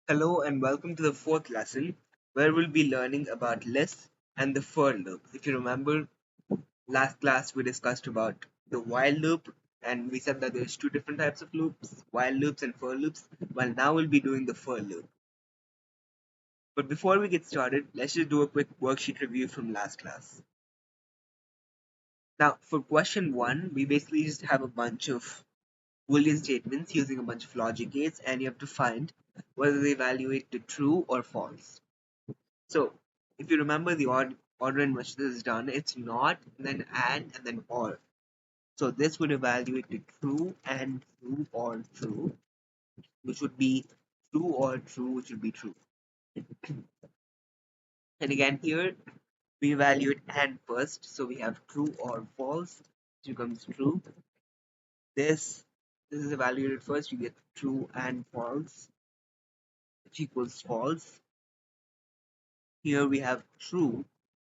Hello and welcome to the fourth lesson where we'll be learning about list and the for loop. If you remember, last class we discussed about the while loop and we said that there's two different types of loops, while loops and for loops. Well, now we'll be doing the for loop. But before we get started, let's just do a quick worksheet review from last class. Now, for question one, we basically just have a bunch of Boolean statements using a bunch of logic gates and you have to find whether they evaluate to true or false. So if you remember the order in which this is done, it's not, then and then or. So this would evaluate to true and true or true, which would be true or true, which would be true. And again here we evaluate and first, so we have true or false, which becomes true. This is evaluated first, you get true and false, which equals false. Here we have true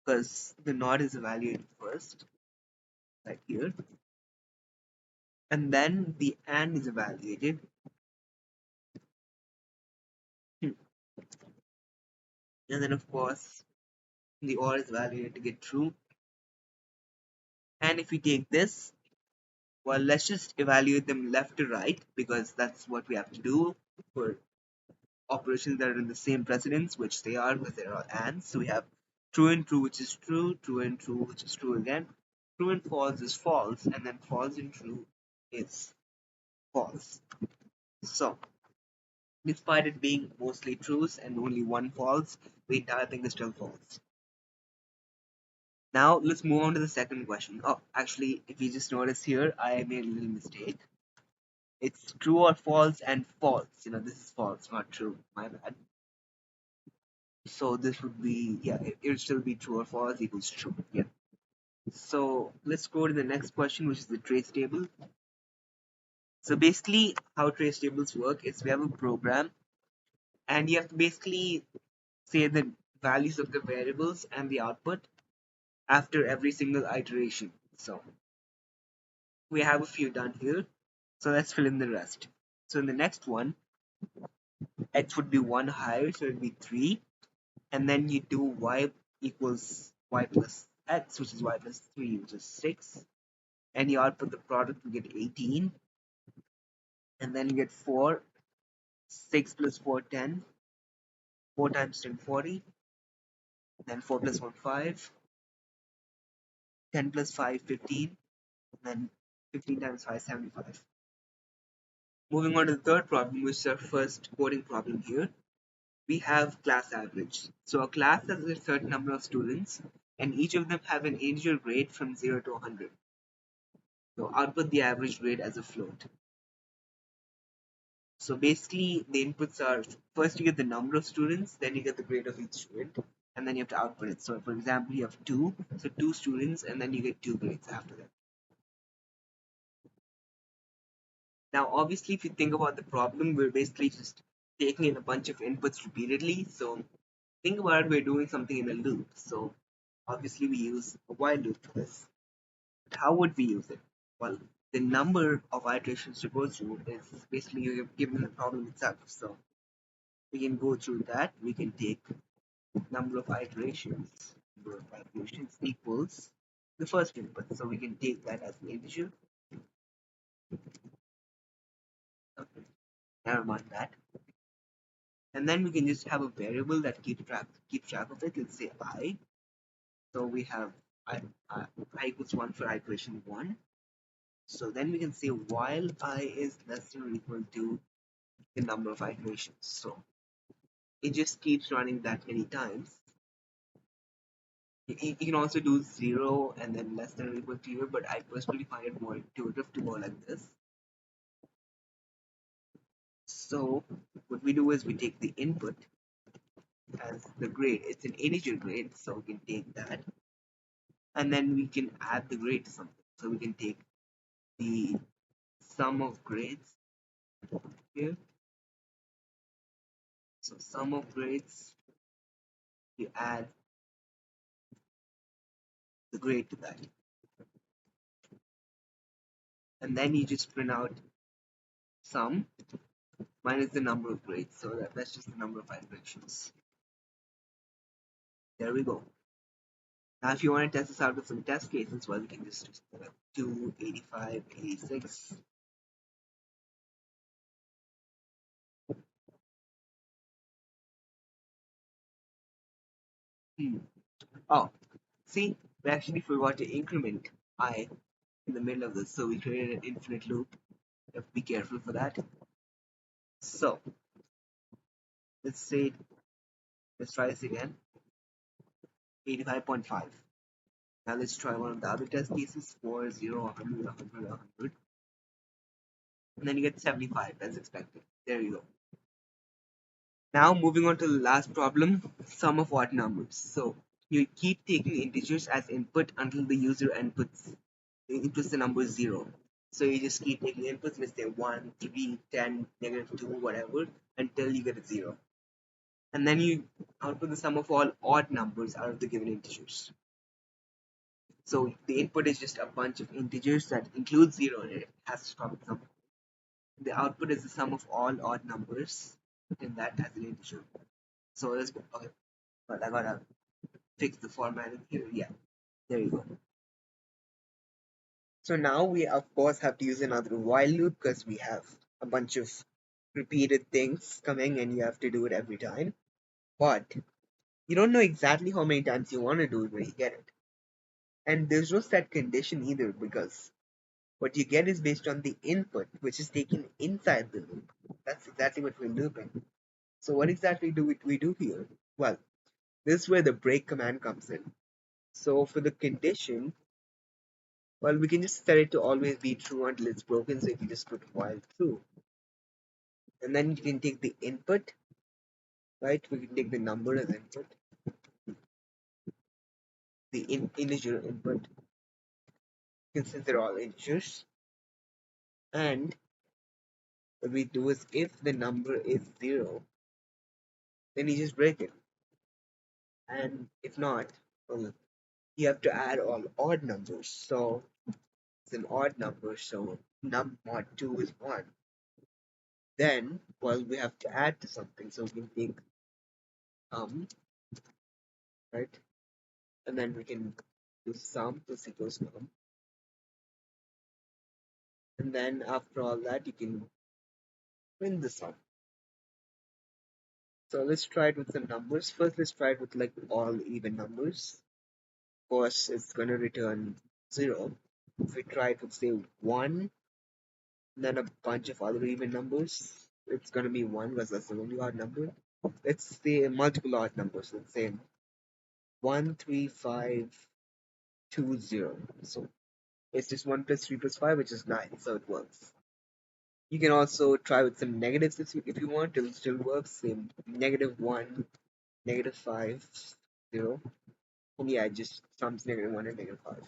because the not is evaluated first, like here. And then the and is evaluated. And then of course the or is evaluated to get true. And if we take this, well, let's just evaluate them left to right because that's what we have to do for operations that are in the same precedence, which they are because they're all ands. So we have true and true, which is true, true and true, which is true again. True and false is false, and then false and true is false. So despite it being mostly trues and only one false, the entire thing is still false. Now let's move on to the second question. Oh, actually, if you just notice here, I made a little mistake. It's true or false and false. This is false, not true. My bad. So this would be, yeah, it would still be true or false equals true. Yeah. So let's go to the next question, which is the trace table. So basically, how trace tables work is we have a program, and you have to basically say the values of the variables and the output after every single iteration. So we have a few done here. So let's fill in the rest. So in the next one, x would be one higher, so it would be 3. And then you do y equals y plus x, which is y plus 3, which is 6. And you output the product, you get 18. And then you get 4. 6 plus 4, 10. 4 times 10, 40. Then 4 plus 1, 5. 10 plus 5, 15. And then 15 times 5, 75. Moving on to the third problem, which is our first coding problem here. We have class average. So a class has a certain number of students and each of them have an integer grade from 0 to 100. So output the average grade as a float. So basically the inputs are first you get the number of students, then you get the grade of each student, and then you have to output it. So for example, you have 2, so 2 students, and then you get 2 grades after that. Now obviously if you think about the problem, we're basically just taking in a bunch of inputs repeatedly. So think about it, we're doing something in a loop. So obviously we use a while loop for this. But how would we use it? Well, the number of iterations to go through is basically you're given the problem itself. So we can go through that. We can take number of iterations. Number of iterations equals the first input. So we can take that as an integer. Okay, never mind that. And then we can just have a variable that keeps track of it. Let's say I. So we have I equals 1 for iteration 1. So then we can say while I is less than or equal to the number of iterations. So it just keeps running that many times. You can also do 0 and then less than or equal to 0, but I personally find it more intuitive to go like this. So what we do is we take the input as the grade. It's an integer grade, so we can take that. And then we can add the grade to something. So we can take the sum of grades here. So sum of grades, you add the grade to that. And then you just print out sum minus the number of grades. So that's just the number of iterations. There we go. Now, if you want to test this out with some test cases, well, we can just do 85, 86. Hmm. Oh, see, we actually forgot to increment I in the middle of this, so we created an infinite loop. You have to be careful for that. So, let's say, let's try this again, 85.5. Now let's try one of the other test cases, 4, 0, 100, 100, 100. And then you get 75 as expected. There you go. Now moving on to the last problem, sum of odd numbers. So you keep taking integers as input until the user inputs the number 0. So you just keep taking inputs, let's say 1, 3, 10, -2, whatever, until you get a 0. And then you output the sum of all odd numbers out of the given integers. So the input is just a bunch of integers that include 0 in it. It has to stop at some point. The output is the sum of all odd numbers in that as an integer. So let's go. Okay, but I gotta fix the formatting here. Yeah, there you go. So now we of course have to use another while loop because we have a bunch of repeated things coming and you have to do it every time. But you don't know exactly how many times you want to do it when you get it. And there's no set condition either because what you get is based on the input, which is taken inside the loop. That's exactly what we're looping. So what exactly do we do here? Well, this is where the break command comes in. So for the condition, well, we can just set it to always be true until it's broken. So you can just put while true. And then you can take the input, right? We can take the number as input, the integer input, since they're all integers. And what we do is if the number is 0, then you just break it. And if not, well, you have to add all odd numbers. So it's an odd number, so num mod 2 is 1. Then, well, we have to add to something, so we can take right? And then we can do sum plus equals num. And then after all that, you can print the sum. So let's try it with some numbers. First, let's try it with like all even numbers. Of course, it's going to return 0. If we try it with say 1, then a bunch of other even numbers, it's going to be 1 because that's the only odd number. Let's say multiple odd numbers. Let's say 1, 3, 5, 2, 0. So it's just 1 plus 3 plus 5, which is 9. So it works. You can also try with some negatives if you want. It'll still work. Same -1, -5, 0. And yeah, just sums -1 and -5.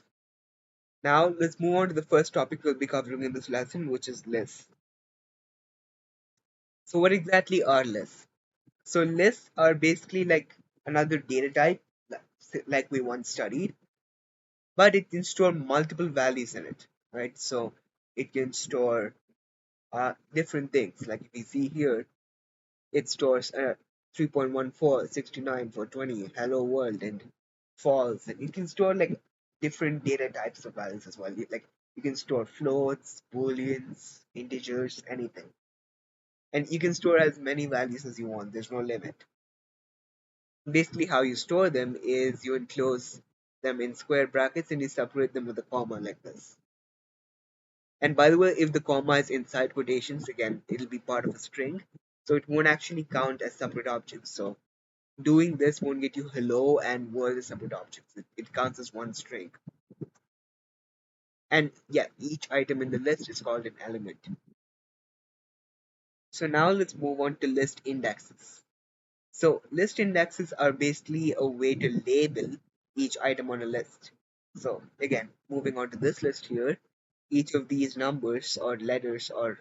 Now let's move on to the first topic we'll be covering in this lesson, which is lists. So what exactly are lists? So lists are basically like another data type, like we once studied, but it can store multiple values in it, right? So it can store different things. Like if you see here, it stores 3.14, 69, 420, hello world, and false. And you can store like different data types of values as well. Like you can store floats, booleans, integers, anything. And you can store as many values as you want. There's no limit. Basically, how you store them is you enclose them in square brackets and you separate them with a comma like this. And by the way, if the comma is inside quotations, again, it'll be part of a string. So it won't actually count as separate objects. So doing this won't get you hello and world as separate objects. It counts as one string. And yeah, each item in the list is called an element. So now let's move on to list indexes. So list indexes are basically a way to label each item on a list. So again, moving on to this list here, each of these numbers or letters or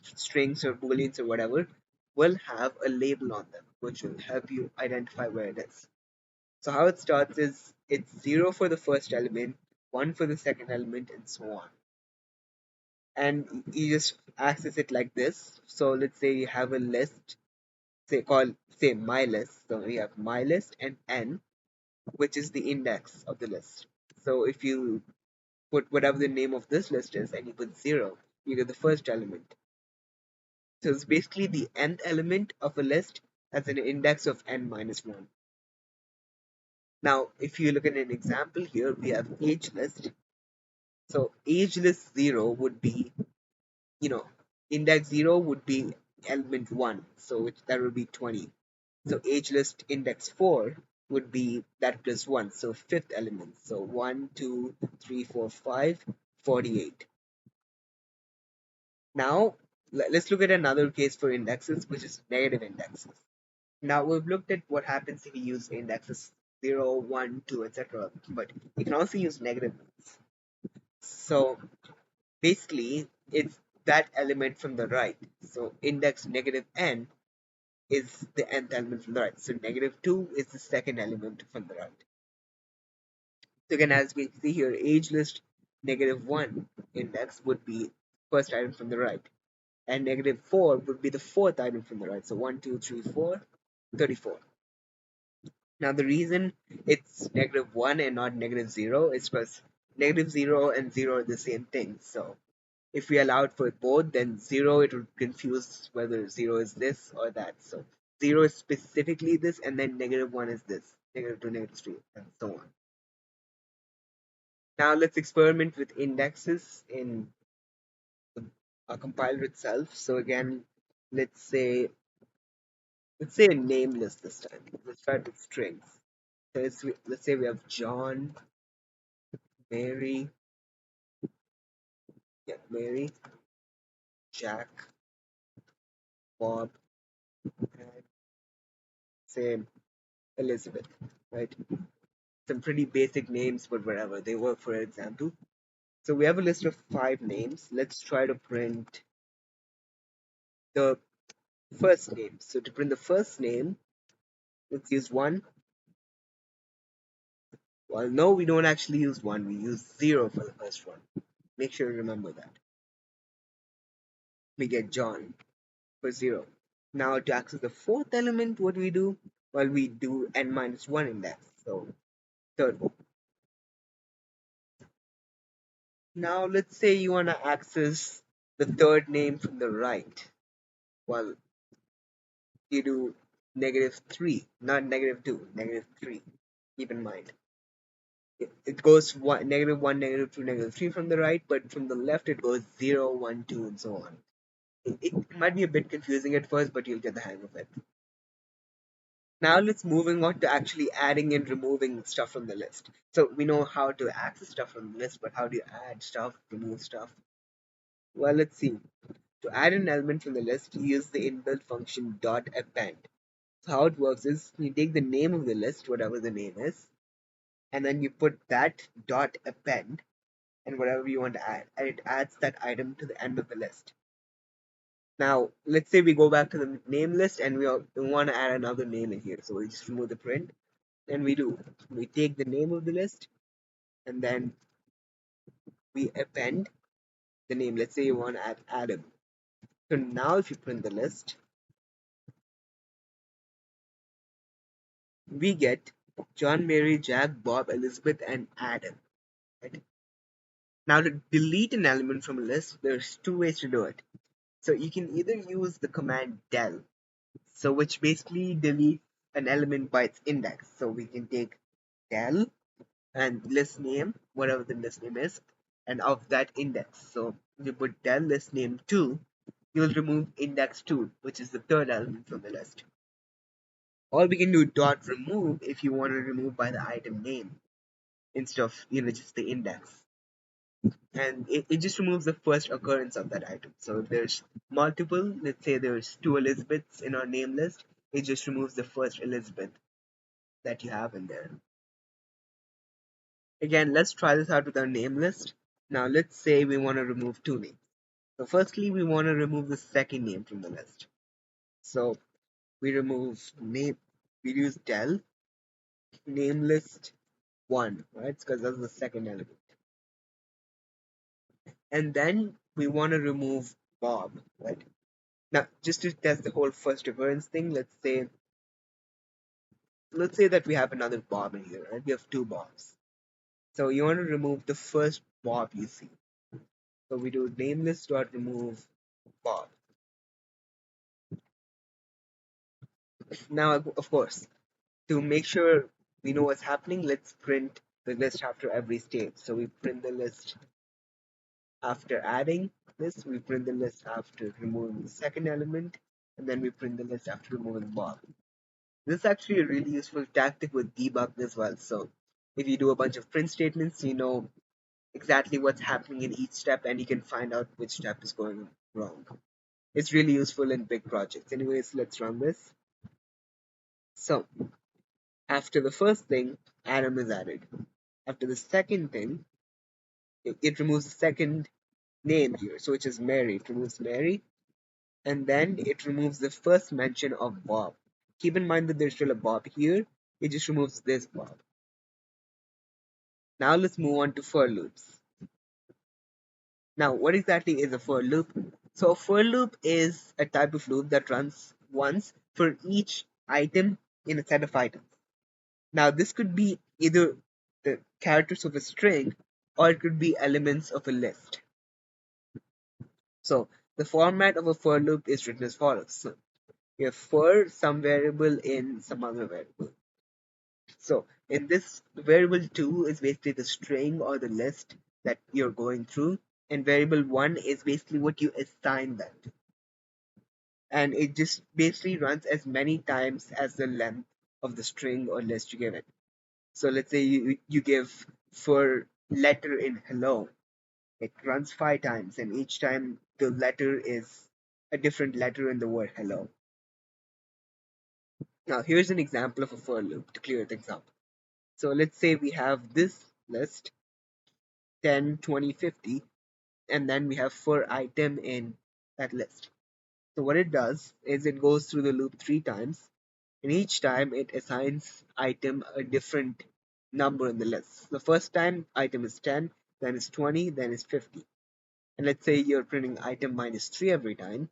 strings or booleans or whatever will have a label on them, which will help you identify where it is. So how it starts is it's 0 for the first element, 1 for the second element, and so on. and you just access it like this. So let's say you have a list, say called say my list. So we have my list and n, which is the index of the list. So if you put whatever the name of this list is and you put 0, you get the first element. So it's basically the nth element of a list as an index of n minus 1. Now, if you look at an example here, we have age list. So age list 0 would be, you know, index 0 would be element 1. So that would be 20. So age list index 4 would be that plus 1. So fifth element. So 1, 2, 3, 4, 5, 48. Now, let's look at another case for indexes, which is negative indexes. Now, we've looked at what happens if you use indexes 0, 1, 2, etc. But you can also use negative ones. So basically, it's that element from the right. So index negative n is the nth element from the right. So negative 2 is the second element from the right. So again, as we see here, age list negative 1 index would be first item from the right. And negative 4 would be the fourth item from the right. So 1, 2, 3, 4, 34. Now the reason it's negative 1 and not negative 0 is because negative 0 and 0 are the same thing. So if we allowed for both, then 0 it would confuse whether 0 is this or that. So 0 is specifically this, and then negative 1 is this, negative 2, negative 3, and so on. Now let's experiment with indexes in a compiler itself. So again, let's say a name list this time. Let's start with strings. So let's say we have John, Mary, Mary, Jack, Bob, and say Elizabeth, right? Some pretty basic names, but whatever, they work for example. So we have a list of 5 names. Let's try to print the first name. So to print the first name, let's use 1. Well, no, we don't actually use 1. We use 0 for the first one. Make sure you remember that. We get John for 0. Now to access the fourth element, what do we do? Well, we do n minus 1 index. So third one. Now let's say you want to access the third name from the right. Well, you do negative 3, not negative 2, negative 3. Keep in mind. It goes negative 1, negative 2, negative 3 from the right, but from the left it goes 0, 1, 2, and so on. It might be a bit confusing at first, but you'll get the hang of it. Now let's moving on to actually adding and removing stuff from the list. So we know how to access stuff from the list, but how do you add stuff, remove stuff? Well, let's see. To add an element from the list, you use the inbuilt function .append. So how it works is you take the name of the list, whatever the name is, and then you put that .append and whatever you want to add, and it adds that item to the end of the list. Now, let's say we go back to the name list and we want to add another name in here. So we just remove the print, and we take the name of the list and then we append the name. Let's say you want to add Adam. So now if you print the list, we get John, Mary, Jack, Bob, Elizabeth, and Adam. Right? Now to delete an element from a list, there's 2 ways to do it. So you can either use the command del, so which basically deletes an element by its index. So we can take del and list name, whatever the list name is, and of that index. So if you put del list name 2, you will remove index 2, which is the third element from the list. Or we can do dot remove if you want to remove by the item name instead of just the index. And it just removes the first occurrence of that item. So if there's multiple, let's say there's 2 Elizabeths in our name list, it just removes the first Elizabeth that you have in there. Again, let's try this out with our name list. Now let's say we want to remove 2 names. So firstly, we want to remove the second name from the list. So we remove name, we use del name list 1, right? Because that's the second element. And then we want to remove Bob, right? Now, just to test the whole first occurrence thing, let's say that we have another Bob in here, right? We have two Bobs. So you want to remove the first Bob you see. So we do nameless dot remove Bob. Now, of course, to make sure we know what's happening, let's print the list after every stage. So we print the list after adding this, we print the list after removing the second element, and then we print the list after removing Bob. This is actually a really useful tactic with debug as well. So if you do a bunch of print statements, you know exactly what's happening in each step and you can find out which step is going wrong. It's really useful in big projects. Anyways, let's run this. So after the first thing, Adam is added. After the second thing, it removes the second name here, so which is Mary. It removes Mary, and then it removes the first mention of Bob. Keep in mind that there's still a Bob here. It just removes this Bob. Now let's move on to for loops. Now, what exactly is a for loop? So a for loop is a type of loop that runs once for each item in a set of items. Now, this could be either the characters of a string or it could be elements of a list. So the format of a for loop is written as follows. So you have for some variable in some other variable. So in this, variable 2 is basically the string or the list that you're going through, and variable 1 is basically what you assign that to. And it just basically runs as many times as the length of the string or list you give it. So let's say you give for letter in hello, it runs 5 times, and each time the letter is a different letter in the word hello. Now here's an example of a for loop to clear things up. So let's say we have this list 10, 20, 50, and then we have for item in that list. So what it does is it goes through the loop 3 times, and each time it assigns item a different number in the list. The first time item is 10, then it's 20, then it's 50. And let's say you're printing item minus 3 every time,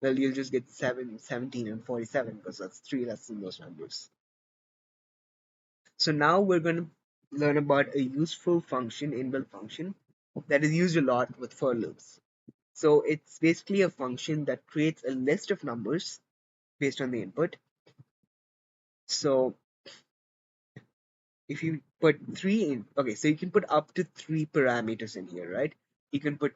well, you'll just get 7, 17, and 47 because that's 3 less than those numbers. So now we're going to learn about a useful function, inbuilt function, that is used a lot with for loops. So it's basically a function that creates a list of numbers based on the input. So if you put 3 in, okay, so you can put up to 3 parameters in here, right? You can put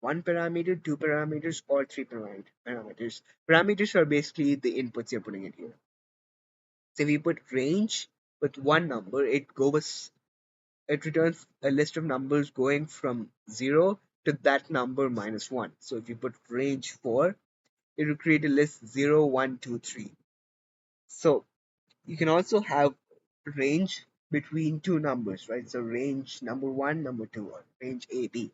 1 parameter, 2 parameters, or 3 parameters. Parameters are basically the inputs you're putting in here. So if you put range with one number, it returns a list of numbers going from 0 to that number minus 1. So if you put range 4, it will create a list 0, 1, 2, 3. So you can also have range between two numbers, right? So range number 1, number 2, or range A, B.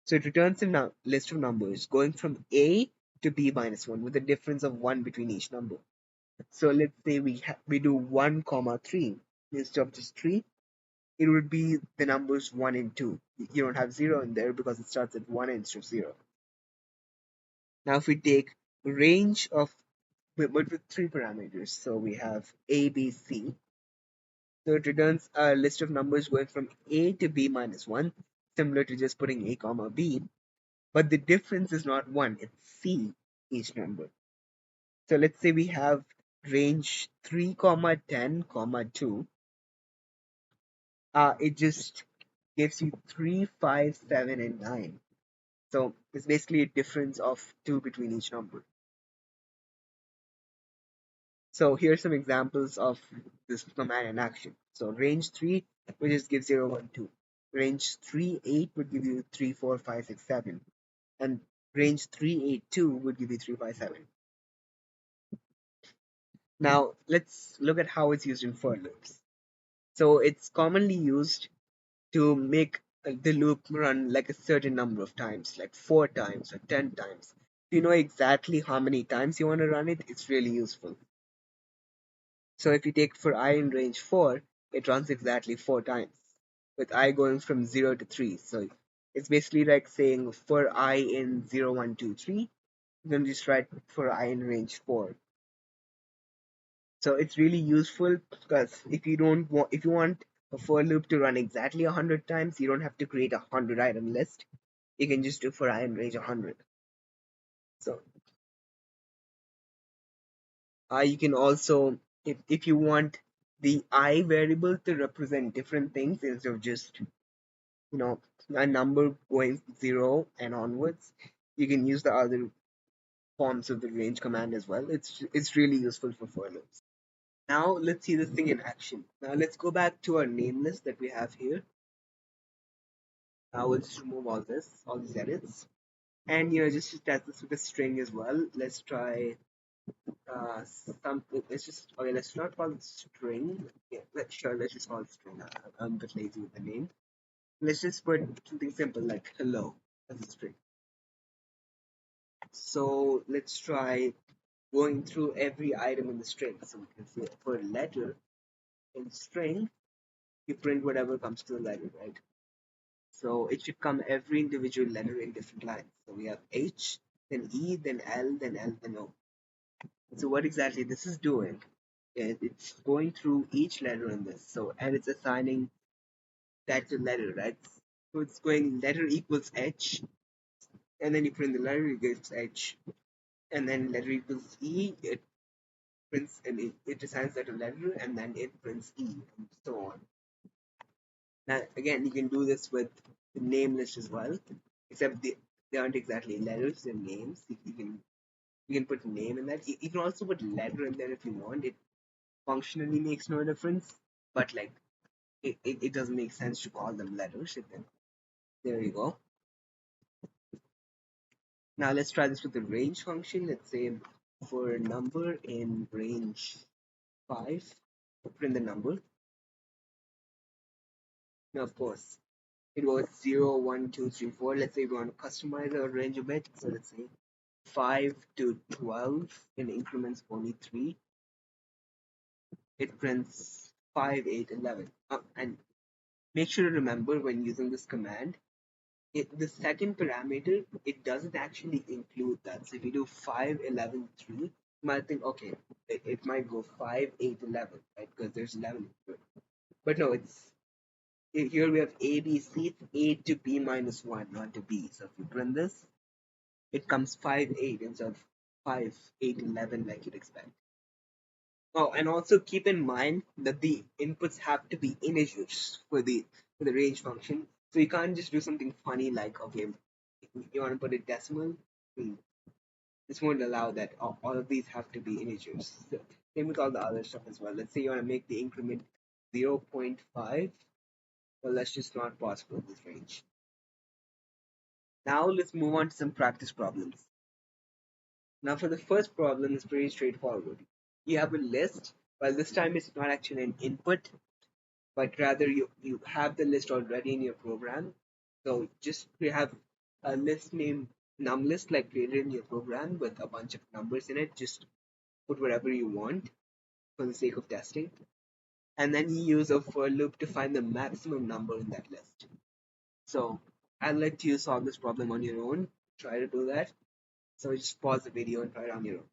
So it returns a list of numbers going from A to B minus 1 with a difference of 1 between each number. So let's say we do 1 comma 3 instead of just 3. It would be the numbers 1 and 2. You don't have 0 in there because it starts at 1 instead of 0. Now if we take range of, but with 3 parameters, so we have A, B, C. So it returns a list of numbers going from A to B minus 1, similar to just putting A comma B. But the difference is not 1, it's C each number. So let's say we have range 3 comma 10 comma 2. It just gives you 3, 5, 7, and 9. So it's basically a difference of 2 between each number. So here's some examples of this command in action. So range 3 would just give 0, 1, 2. Range 3, 8 would give you 3, 4, 5, 6, 7. And range 3, 8, 2 would give you 3, 5, 7. Now let's look at how it's used in for loops. So it's commonly used to make the loop run like a certain number of times, like 4 times or 10 times. If you know exactly how many times you want to run it, it's really useful. So if you take for I in range 4, it runs exactly 4 times, with I going from 0 to 3. So It's basically like saying for I in 0, 1, 2, 3, then just write for I in range 4. So it's really useful because if you want a for loop to run exactly 100 times, you don't have to create a 100 item list. You can just do for I in range 100. So you can also, if you want the I variable to represent different things instead of just, you know, a number going 0 and onwards, you can use the other forms of the range command as well. It's really useful for loops. Now let's see this thing in action. Now let's go back to our name list that we have here. Now we'll just remove all these edits. And just to test this with a string as well. Let's try something. Let's not call it string. Yeah, let's just call it string. I'm a bit lazy with the name. Let's just put something simple like hello as a string. So let's try going through every item in the string. So we can say for a letter in string, you print whatever comes to the letter, right? So it should come every individual letter in different lines. So we have H, then E, then L, then L, then O. So what exactly this is doing is it's going through each letter in this. So and it's assigning that to letter, right? So it's going letter equals H, and then you print the letter equals H, and then letter equals E, it prints and it assigns that to letter, and then it prints E, and so on. Now again, you can do this with the name list as well, except they aren't exactly letters; they're names. You can put name in that. You can also put letter in there if you want. It functionally makes no difference, but like it doesn't make sense to call them letters. Then there you go. Now let's try this with the range function. Let's say for a number in range 5, print the number. Now of course it was 0, 1, 2, 3, 4. Let's say we want to customize our range a bit. So let's say 5 to 12 in increments of only 3. It prints 5, 8, 11. And make sure to remember when using this command, the second parameter, it doesn't actually include that. So if you do 5, 11, 3, you might think, okay, it might go 5, 8, 11, right? Because there's 11 here. But no, here we have A, B, C, A to B minus 1, not to B. So if you print this, it comes 5, 8 instead of 5, 8, 11 like you'd expect. Oh, and also keep in mind that the inputs have to be integers for the range function. So you can't just do something funny like, okay, you want to put a decimal. This won't allow that. All of these have to be integers. So, same with all the other stuff as well. Let's say you want to make the increment 0.5. Well, that's just not possible in this range. Now let's move on to some practice problems. Now for the first problem, it's pretty straightforward. You have a list, but this time it's not actually an input, but rather you have the list already in your program. So just you have a list named numList like created in your program with a bunch of numbers in it. Just put whatever you want for the sake of testing. And then you use a for loop to find the maximum number in that list. So I'll let you solve this problem on your own. Try to do that. So just pause the video and try it on your own.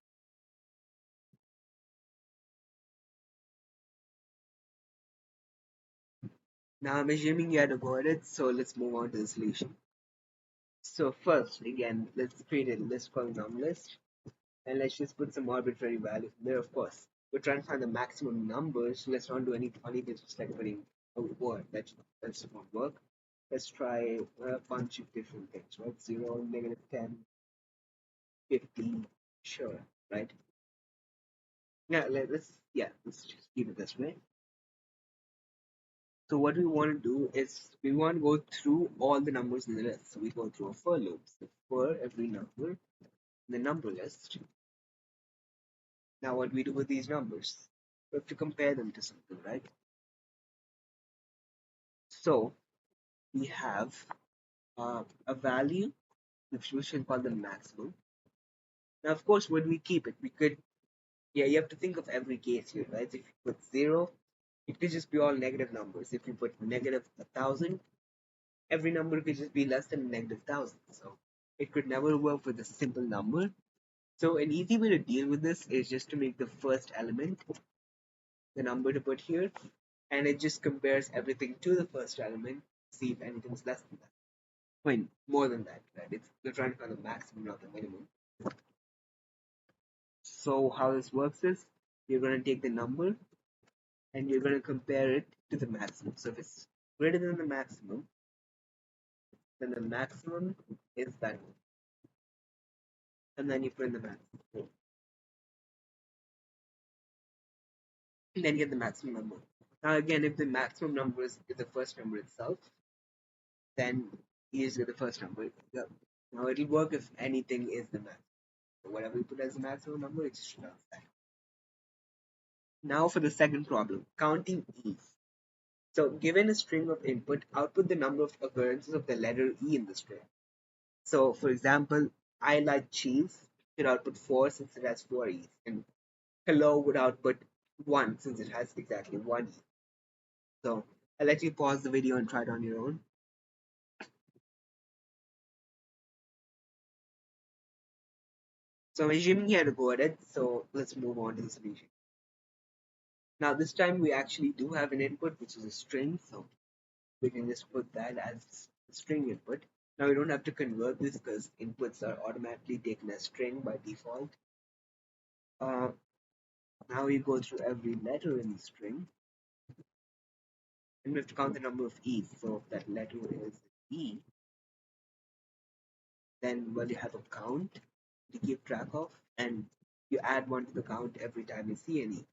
Now I'm assuming you had avoided it, so let's move on to the solution. So first, again, let's create a list called numList, and let's just put some arbitrary values in there. Of course, we're trying to find the maximum number, so let's not do any funny things just like putting a word. That won't work. Let's try a bunch of different things, right? 0, -10, 50, sure, right? Let's just keep it this way. So what we want to do is we want to go through all the numbers in the list. So we go through a for loop. So for every number in the number list. Now what we do with these numbers? We have to compare them to something, right? So we have a value which we should call the maximum. Now of course when we keep it, we could you have to think of every case here, right? If you put 0, it could just be all negative numbers. If you put -1,000, every number could just be less than -1,000. So it could never work with a simple number. So an easy way to deal with this is just to make the first element the number to put here, and it just compares everything to the first element, see if anything's less than that. I mean, more than that, right? It's we're trying to find the maximum, not the minimum. So how this works is you're going to take the number and you're going to compare it to the maximum. So if it's greater than the maximum, then the maximum is that one. And then you put in the maximum. And then you get the maximum number. Now again, if the maximum number is the first number itself, then you just get the first number. Yeah. Now it'll work if anything is the maximum. So whatever you put as the maximum number, it just returns that. Now for the second problem, counting e's. So given a string of input, output the number of occurrences of the letter E in the string. So for example, I like cheese should output 4 since it has 4 E's, and hello would output 1 since it has exactly 1 E. So I'll let you pause the video and try it on your own. So I'm assuming you had a go at it, so let's move on to the solution. Now this time we actually do have an input which is a string, so we can just put that as string input. Now we don't have to convert this because inputs are automatically taken as string by default. Uh, Now we go through every letter in the string and we have to count the number of E's. So if that letter is E, then well you have a count to keep track of, and you add one to the count every time you see an E.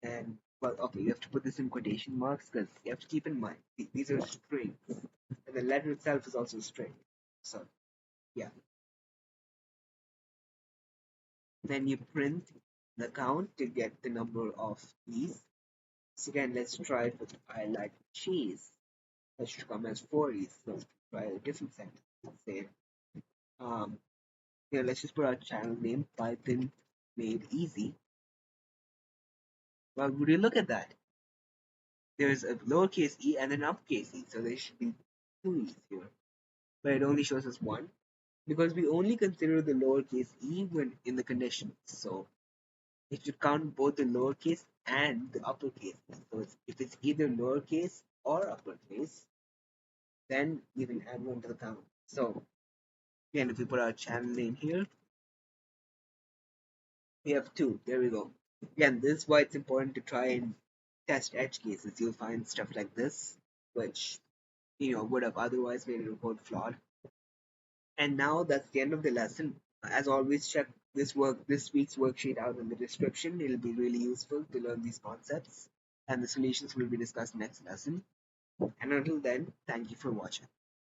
And well, okay, you have to put this in quotation marks because you have to keep in mind these are strings, and the letter itself is also a string. So yeah, then you print the count to get the number of E's. So again, let's try it with I like cheese. That should come as 4 E's. So let's try a different sentence. Let's say, um, here, let's just put our channel name Python Made Easy. Well, would you look at that? There's a lowercase e and an uppercase e, so there should be 2 E's here. But it only shows us one because we only consider the lowercase e when in the conditions. So it should count both the lowercase and the uppercase. So if it's either lowercase or uppercase, then you can add one to the count. So again, if we put our channel name here, we have 2. There we go. Again, this is why it's important to try and test edge cases. You'll find stuff like this, which would have otherwise made a report flawed. And now that's the end of the lesson. As always, check this week's worksheet out in the description. It'll be really useful to learn these concepts, and the solutions will be discussed next lesson. And until then, thank you for watching.